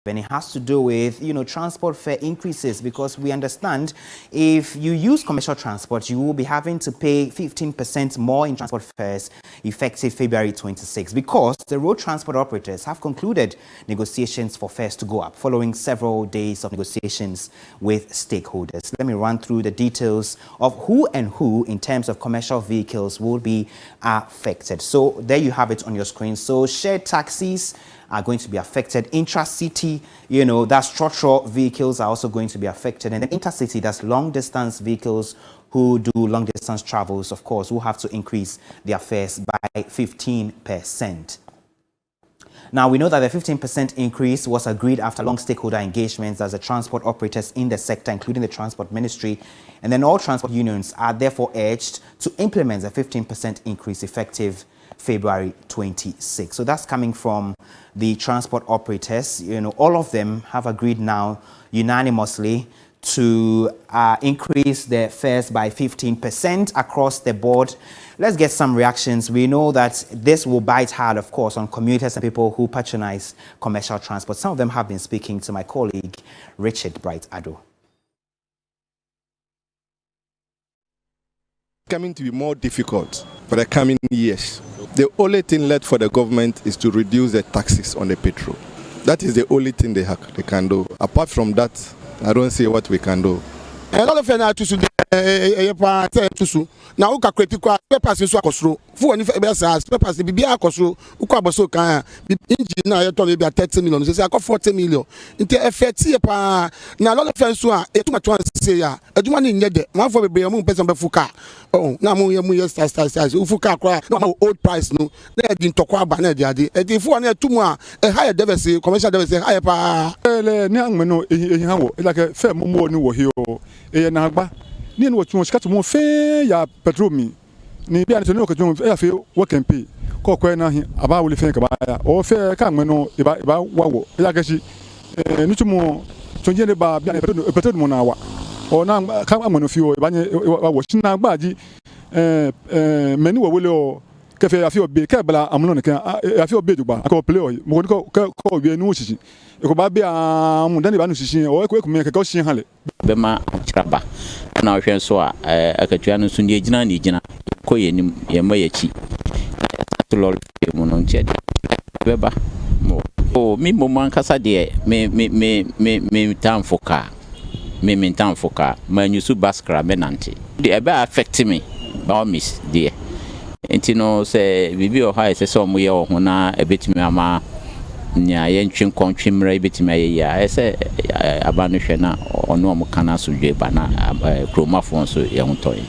and it has to do with, transport fare increases, because we understand if you use commercial transport, you will be having to pay 15% more in transport fares effective February 26, because the road transport operators have concluded negotiations for fares to go up following several days of negotiations with stakeholders. Let me run through the details of who in terms of commercial vehicles will be affected. So there you have it on your screen. So shared taxis are going to be affected. Intra-city, that structural vehicles are also going to be affected. And then intercity, that's long-distance vehicles who do long-distance travels, of course, will have to increase their fares by 15%. Now, we know that the 15% increase was agreed after long stakeholder engagements as the transport operators in the sector, including the Transport Ministry. And then all transport unions are therefore urged to implement the 15% increase effective February 26. So that's coming from the transport operators. All of them have agreed now unanimously to increase their fares by 15% across the board. Let's get some reactions. We know that this will bite hard, of course, on commuters and people who patronize commercial transport. Some of them have been speaking to my colleague, Richard Bright Ado. Coming to be more difficult for the coming years. The only thing left for the government is to reduce the taxes on the petrol. That is the only thing they can do. Apart from that, I don't see what we can do. A lot of now uka critical papers is akosro fu oni papers bibi akosro uka aboso kan engine na ye to be 30 million so say akọ 40 million nti effect pa na lot of fence a etuma to say ya aduma ni nye de man for be mu person be fuka oh na mu ye style ufuka kra na old price no na di ntokwa aba na di ade e fu oni etumu a higher devese commercial devese higher pa ele ni angme no ehin wo like fe mo ni wo hio e na agba ni no tun sika to mo fe ya petrol mi ni bia no ko tun e fe wo campaign ko na hi aba wo le fe ka ba ya o fe ka angme no e ba wawo e la gashi ni tumo tonje ne ba bia petrol mo na wa o na ka angme no fi o ba nye wawo sina gba ji meni wo le o ke fe afi obe ke bla amuno ne kan afi obe dugba ko play o mo ko wi enu sisi e ko ba bia mu dani ba nu sisi o ko me ke ko sisi hale be ma chiraba na hwe so a akatua no so ne gina ko yenim ye ma yachi atulol mu no nche be ba mo o mi mo man kasa de me tamfoka me tamfoka ma nyusu baskra menante de e be affect me ba miss de entino se bibi o ha se so mo ye o ho na ebetimi ama nya ye ntwen kontwemra ebetimi aye ya ese abanu hwe na ono mo kana so dwe ba na kromafo so ye hotoy.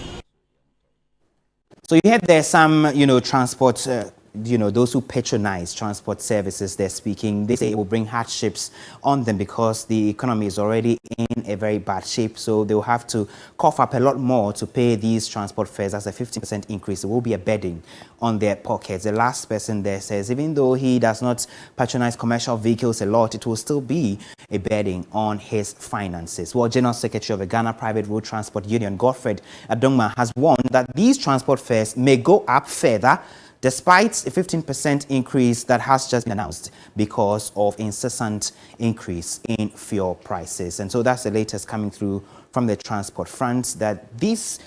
So you had there some transport those who patronize transport services, they're speaking. They say it will bring hardships on them because the economy is already in a very bad shape. So they will have to cough up a lot more to pay these transport fares. As a 50% increase, it will be a burden on their pockets. The last person there says, even though he does not patronize commercial vehicles a lot, it will still be a burden on his finances. Well, General Secretary of the Ghana Private Road Transport Union, Godfred Adongma, has warned that these transport fares may go up further despite a 15% increase that has just been announced because of incessant increase in fuel prices. And so that's the latest coming through from the transport front, that these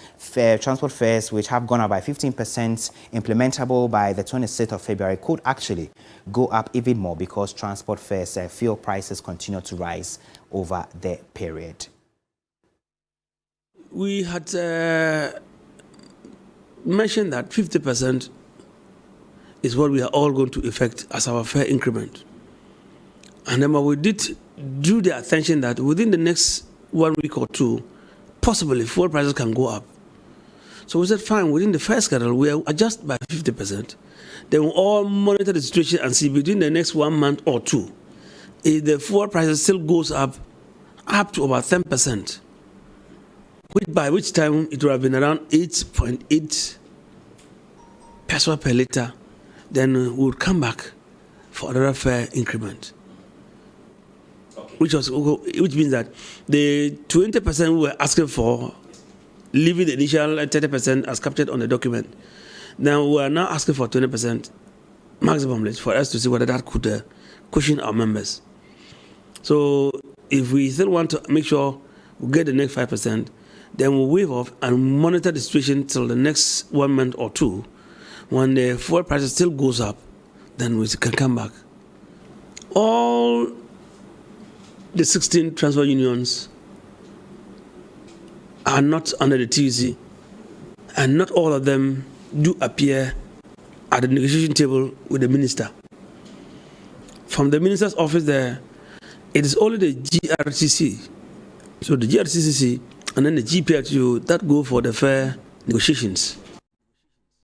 transport fares, which have gone up by 15%, implementable by the 26th of February, could actually go up even more because transport fares, fuel prices continue to rise over the period. We had mentioned that 50% is what we are all going to effect as our fare increment. And then we did drew the attention that within the next 1 week or two, possibly fuel prices can go up. So we said, fine, within the fare schedule, we'll adjust by 50%. Then we'll all monitor the situation and see between the next 1 month or two, if the fuel prices still goes up to about 10%, by which time it would have been around 8.8 peso per liter. Then we would come back for another fare increment, which means that the 20% we were asking for, leaving the initial 30% as captured on the document. Now we are now asking for 20% maximum rate for us to see whether that could cushion our members. So if we still want to make sure we get the next 5%, then we'll waive off and monitor the situation till the next 1 month or two. When the fuel prices still goes up, then we can come back. All the 16 transport unions are not under the TUC, and not all of them do appear at the negotiation table with the minister. From the minister's office there, it is only the GRTC, so the GRTCC and then the GPRTU that go for the fair negotiations.